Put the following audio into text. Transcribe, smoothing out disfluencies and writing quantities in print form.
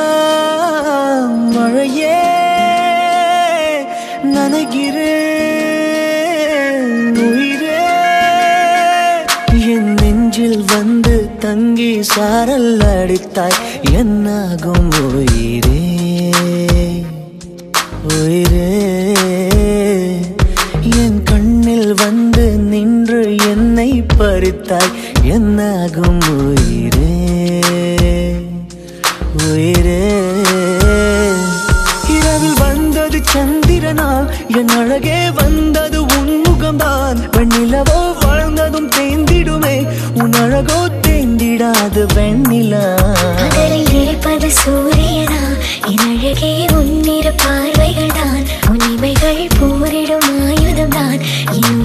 மனசெல்லாம் மழையே நனைகிறேன் உயிரே என் நெஞ்சில் வந்து தங்கி சாரல் அடித்தாய் என்னாகும் உயிரே உயிரே என் கண்ணில் வந்து நின்று என்னை பறித்தாய் என்னாகும் உயிரே உயிரே இரவில் வந்தது சந்திரனால் என் அழகே வந்தது உன்முகம்தான் வெண்ணிலவோ வாழ்ந்ததும் தேந்திடுமே உன் அழகோ தேந்திடாது வெண்ணிலா இருப்பது சூரியனா என் அழகே உன்னிரு பார்வைகள் தான் உன்னிமைகள் போரிடும் ஆயுதம் தான் என்